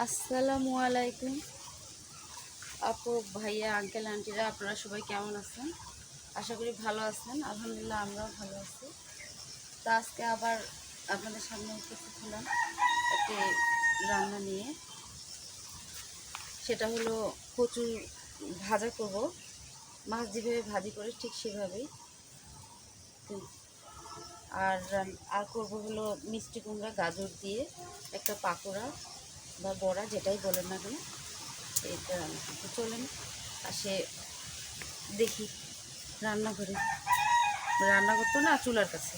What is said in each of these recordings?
আসসালামু আলাইকুম আপু ভাইয়া আঙ্কেল আন্টিরা, আপনারা সবাই কেমন আছেন? আশা করি ভালো আছেন। আলহামদুলিল্লাহ আমরাও ভালো আছি। তো আজকে আবার আপনাদের সামনে উপস্থিত হলাম একটি রান্না নিয়ে। সেটা হলো কচু ভাজা করব। মাছ যেভাবে ভাজি করে ঠিক সেভাবেই। আর করবো হলো মিষ্টি কুমড়া গাজর দিয়ে একটা পাকোড়া বা বড়া, যেটাই বলেন না কেন। এটা চলেন আসে দেখি রান্নাঘরে, রান্না করতো না চুলার কাছে।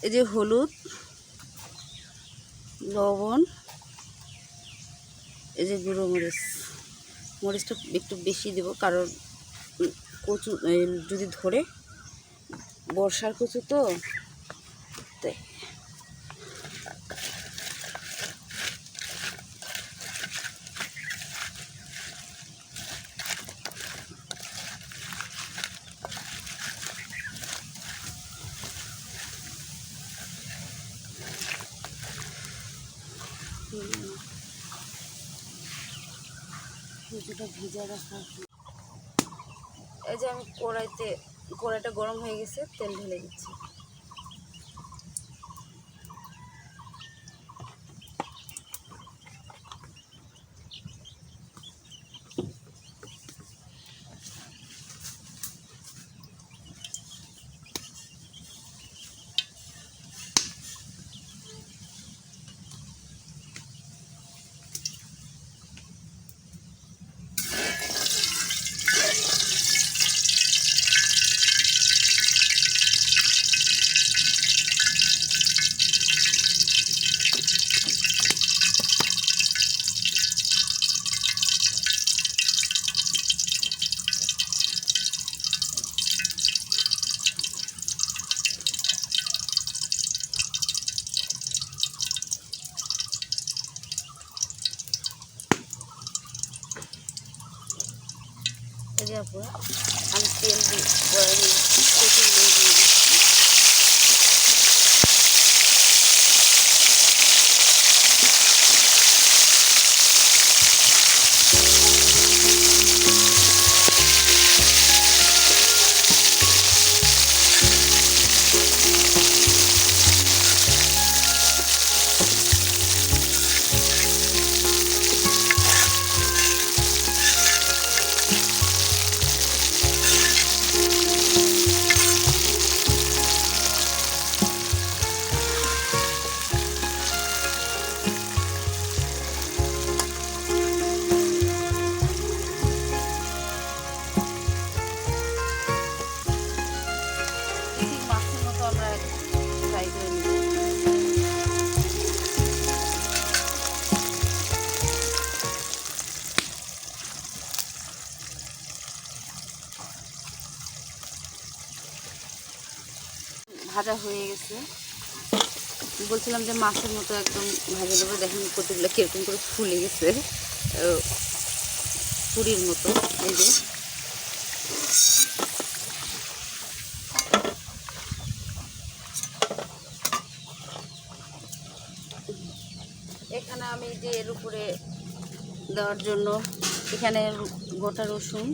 এই যে হলুদ, লবণ, এই যে গুঁড়ো মরিচ। মরিচটা একটু বেশি দেব, কারণ কচু যদি ধরে, বর্ষার কচু তো তাই। কচুটা ভিজা রাখা। এই যে আমি কড়াইটা গরম হয়ে গেছে, তেল ঢেলে দিচ্ছি। এই যে আপুরা, আমি তেল দিয়ে কচুর দিয়ে দিচ্ছি। মাছের মতো আমরা ফ্রাই করে নিব। ভাজা হয়ে গেছে, বলছিলাম যে মাছের মতো একদম ভাজা দেবো। দেখেন কচুগুলো কিরকম করে ফুলে গেছে, পুরির মতো। এই যে এখানে আমি যে এর উপরে দেওয়ার জন্য এখানে গোটা রসুন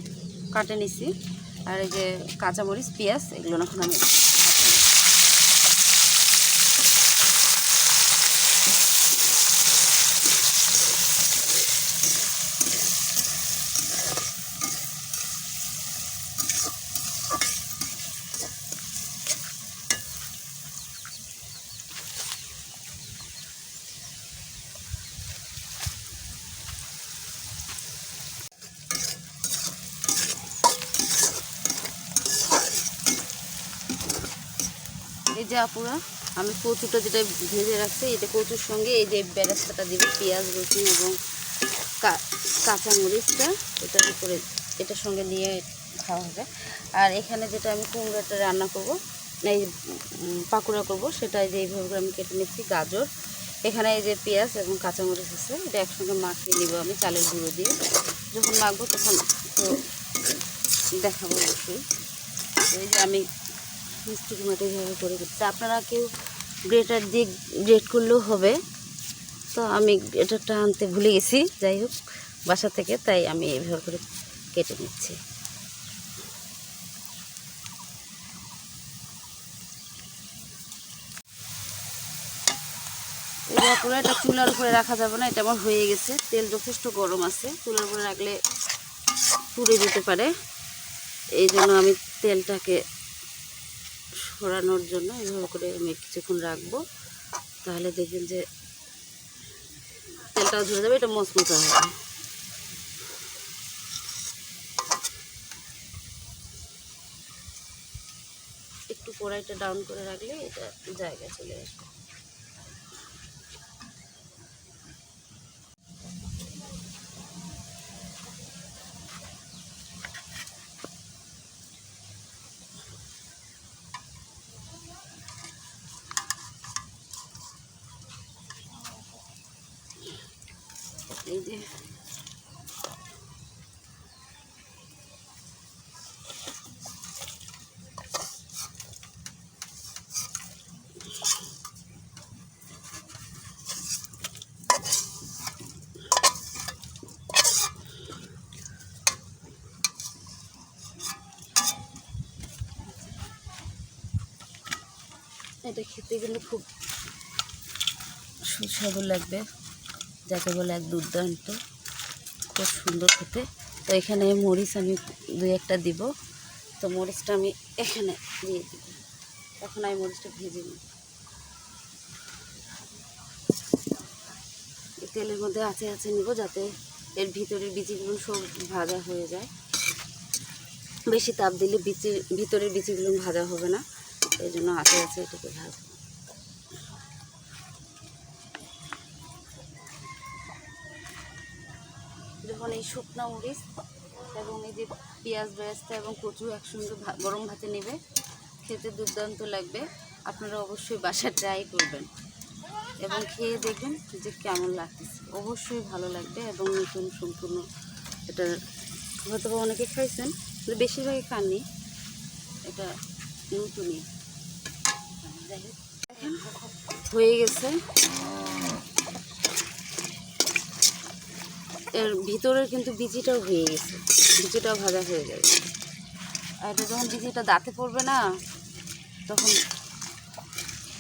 কাটে নিছি, আর এই যে কাঁচামরিচ, পেঁয়াজ, এগুলো এখন আমি এই যে আপুরা, আমি কচুটা যেটা ভেজে রাখছি, এটা কচুর সঙ্গে এই যে বেরেস্তাটা দিব, পেঁয়াজ, রসুন এবং কাঁচামরিচটা এটার উপরে, এটার সঙ্গে নিয়ে খাওয়া হবে। আর এখানে যেটা আমি কুমড়োটা রান্না করব, এই পাকোড়া করব, সেটা যে এইভাবে করে আমি কেটে নিচ্ছি। গাজর, এখানে এই যে পেঁয়াজ এবং কাঁচামরিচ আছে, এটা একসঙ্গে মাখিয়ে নিব আমি চালের গুঁড়ো দিয়ে। যখন মাখবো তখন তো দেখাবো অবশ্যই। এই যে আমি মিষ্টি কুমড়োটা এইভাবে করে দিচ্ছি। আপনারা কেউ গ্রেটার দিয়ে গ্রেট করলেও হবে, তো আমি গ্রেটারটা আনতে ভুলে গেছি, যাই হোক বাসা থেকে, তাই আমি এইভাবে করে কেটে নিচ্ছি। এটা পুরো এটা চুলার উপরে রাখা যাবে না, এটা আমার হয়ে গেছে। তেল যথেষ্ট গরম আছে, চুলার উপরে রাখলে পুড়ে যেতে পারে। এই জন্য আমি তেলটাকে সরানোর জন্য এইভাবে করে আমি কিছুক্ষণ রাখবো, তাহলে দেখবেন যে তেলটাও ঝরে যাবে, এটা মচমচা হবে। একটু কড়াইটা ডাউন করে রাখলে এটা জায়গায় চলে আসবে। এই যে এটা খেতে গেলে খুব সুস্বাদু লাগবে, যাকে বলে এক দুর্দান্ত, খুব সুন্দর খেতে। তো এখানে মরিচ আমি 2-1টা দিব, তো মরিচটা আমি এখানে দিয়ে দিব। এখন আমি মরিচটা ভেজে নিই। এই তেলের মধ্যে আছে নিব, যাতে এর ভিতরের বিচিগুলো সব ভাজা হয়ে যায়। বেশি তাপ দিলে ভিতরের বিচিগুলো ভাজা হবে না, এই জন্য আছে এটাকে ভাজবো। যখন এই শুকনো মরিচ এবং এই যে পেঁয়াজ বেরেস্তা এবং কচু একসঙ্গে গরম ভাতে নেবে, খেতে দুর্দান্ত লাগবে। আপনারা অবশ্যই বাসায় ট্রাই করবেন এবং খেয়ে দেখবেন যে কেমন লাগতেছে। অবশ্যই ভালো লাগবে এবং নতুন সম্পূর্ণ, এটা হয়তো বা অনেকে খাইছেন, কিন্তু বেশিরভাগই খাননি, এটা নতুনই। যাই হোক, হয়ে গেছে। এর ভিতরের কিন্তু বিচিটাও হয়ে গেছে, বিচিটাও ভাজা হয়ে যাবে। আর এটা যখন বিচিটা দাঁতে পড়বে না, তখন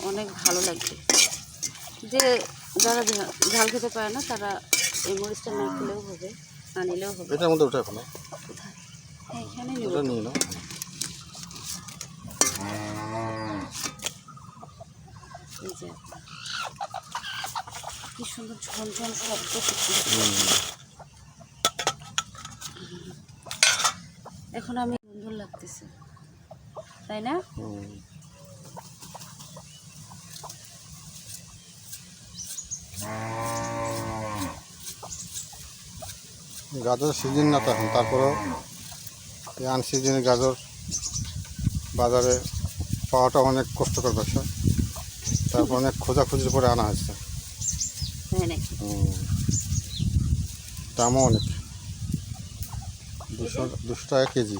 অনেক ভালো লাগবে। যে যারা ঝাল খেতে পারে না, তারা এই মরিচটা না খেলেও হবে, না নিলেও হবে। এটার মধ্যে ওঠা এখনো, হ্যাঁ এখানে নিয়ে নাও। এই যে কি সুন্দর ঝনঝন শব্দ, এখন আমি সুন্দর লাগতেছে, তাই না? গাজর সিজন না তো এখন, তারপরেও আনসিজনের গাজর বাজারে পাওয়াটা অনেক কষ্টকর ব্যবসা, তারপর অনেক খোঁজাখুঁজির পরে আনা হয়েছে। তাই নাকি? দামও অনেক, 200 টাকা কেজি।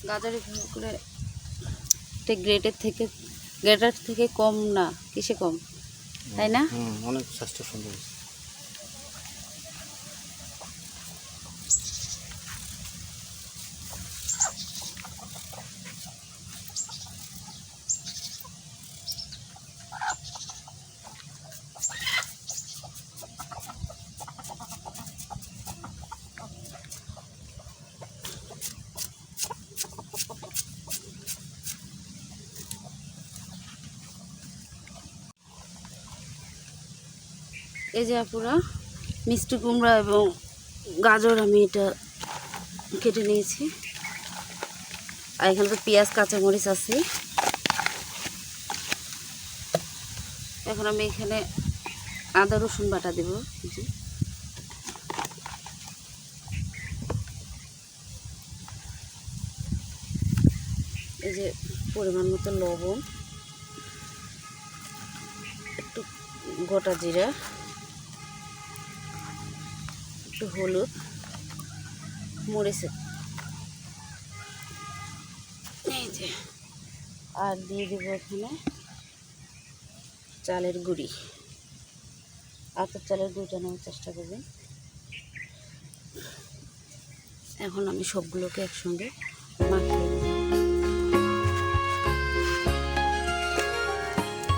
গাজরের করে গ্রেটার থেকে কম না, কিসে কম, তাই না? অনেক স্বাস্থ্য সুন্দর। এই যে আপুরা, মিষ্টি কুমড়া এবং গাজর আমি এটা কেটে নিয়েছি, আর এখানে তো পেঁয়াজ কাঁচামরিচ আছে। এখন আমি এখানে আদা রসুন বাটা দেব। এই যে পরিমাণ মতো লবণ, একটু গোটা জিরা, একটু হলুদ, মরিচ, এই যে, আর দিয়ে দেবো এখানে চালের গুঁড়ি। আতপ চালের গুঁড়িটা নেওয়ার চেষ্টা করবেন। এখন আমি সবগুলোকে একসঙ্গে মাখিয়ে দেব।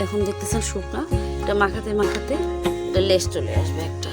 এখন দেখতেছেন শুকনা, এটা মাখাতে মাখাতে এটা লেস চলে আসবে একটা।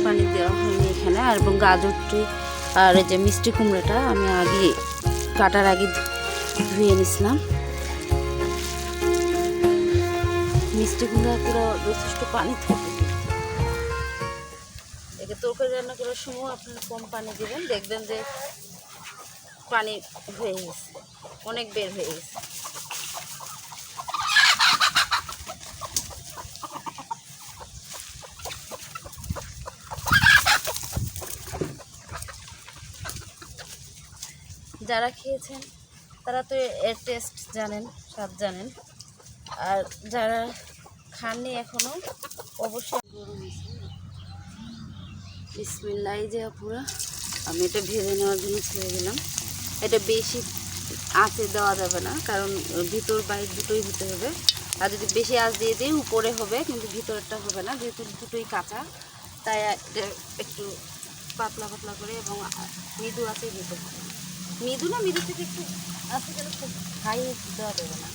পানি দেওয়া হয়নি এখানে। আর এবং গাজরটি আর এই যে মিষ্টি কুমড়োটা আমি আগে কাটার আগে ধুয়ে নিছিলাম। মিষ্টি কুমড়া পুরো যথেষ্ট পানি থাকে। একে তরকারি রান্না করার সময় আপনারা কম পানি দেবেন, দেখবেন যে পানি হয়ে গেছে, অনেক বের হয়ে গেছে। যারা খেয়েছেন তারা তো এর টেস্ট জানেন, স্বাদ জানেন। আর যারা খাননি এখনো অবশ্যই। বিসমিল্লাহ, এই যে পুরো আমি এটা ভেজে নেওয়ার জন্য ছেড়ে দিলাম। এটা বেশি আঁচে দেওয়া যাবে না, কারণ ভিতর বাইরে দুটোই হতে হবে। আর যদি বেশি আঁচ দিয়ে দিই উপরে হবে কিন্তু ভিতরটা হবে না, যেহেতু দুটোই কাঁচা। তাই একটু পাতলা পাতলা করে এবং মৃদু আঁচে দিতে হবে। মৃদু না, মৃদু থেকে একটু আস্তে গেলে খুব হাই দেওয়া দেবে না।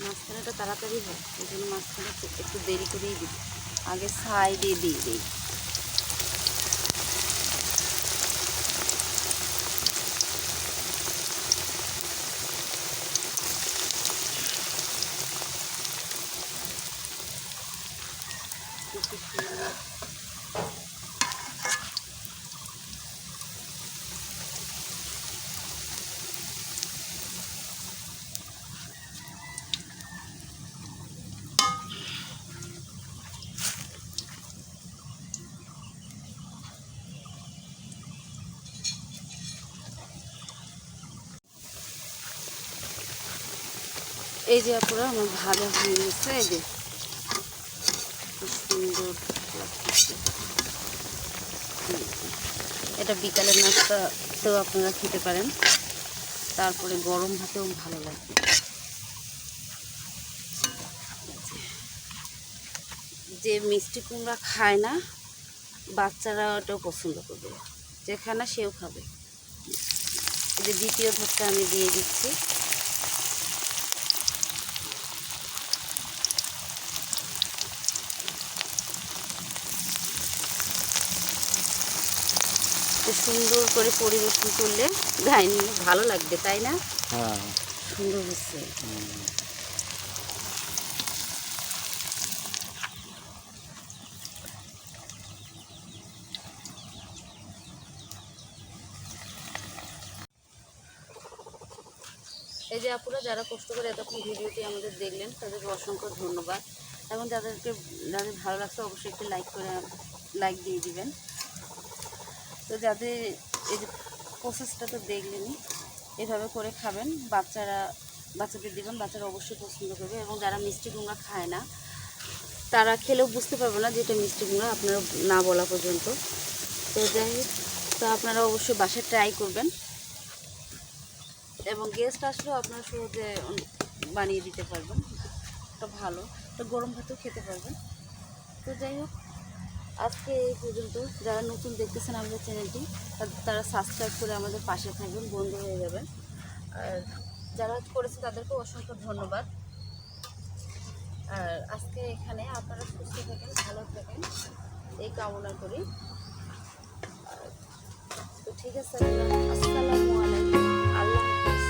মাঝখানেটা তাড়াতাড়ি হয়, এই জন্য মাঝখানে একটু দেরি করেই দিই, আগে সাইডে দিয়ে দিই। এই যে পুরো আমার ভাজা হয়ে গেছে, এই যে সুন্দর লাগছে। এটা বিকালের নাস্তাতেও আপনারা খেতে পারেন, তারপরে গরম ভাতেও ভালো লাগবে। যে মিষ্টি কুমড়া খায় না বাচ্চারা ওটাও পছন্দ করবে, যে খায় না সেও খাবে। এই যে দ্বিতীয় ভাতটা আমি দিয়ে দিচ্ছি। সুন্দর করে পরিবেশন করলে গাইনি ভালো লাগবে, তাই না? হ্যাঁ, সুন্দর হচ্ছে। এই যে আপুরা যারা কষ্ট করে এতক্ষণ ভিডিওটি আমাদের দেখলেন তাদেরকে অসংখ্য ধন্যবাদ। এবং যাদের ভালো লাগছে অবশ্যই একটু লাইক দিয়ে দিবেন। তো যাদের এই যে প্রসেসটা তো দেখলেনই, এভাবে করে খাবেন, বাচ্চাদের দিবেন, বাচ্চারা অবশ্যই পছন্দ করবে। এবং যারা মিষ্টি কুমড়া খায় না তারা খেলেও বুঝতে পারবে না যে এটা মিষ্টি কুমড়া, আপনারা না বলা পর্যন্ত। তো যাই হোক, তো আপনারা অবশ্যই বাসায় ট্রাই করবেন এবং গেস্ট আসলেও আপনারা সহজে বানিয়ে দিতে পারবেন। এটা ভালো, তো গরম ভাতেও খেতে পারবেন। তো যাই হোক, আজকে এই পর্যন্ত। যারা নতুন দেখতেছেন আমাদের চ্যানেলটি, তারা সাবস্ক্রাইব করে আমাদের পাশে থাকবেন, বন্ধু হয়ে যাবেন। আর যারা করেছে তাদেরকেও অসংখ্য ধন্যবাদ। আর আজকে এখানে আপনারা সুস্থ থাকেন, ভালো থাকেন এই কামনা করি। তো ঠিক আছে, আসসালামু আলাইকুম, আল্লাহ হাফেজ।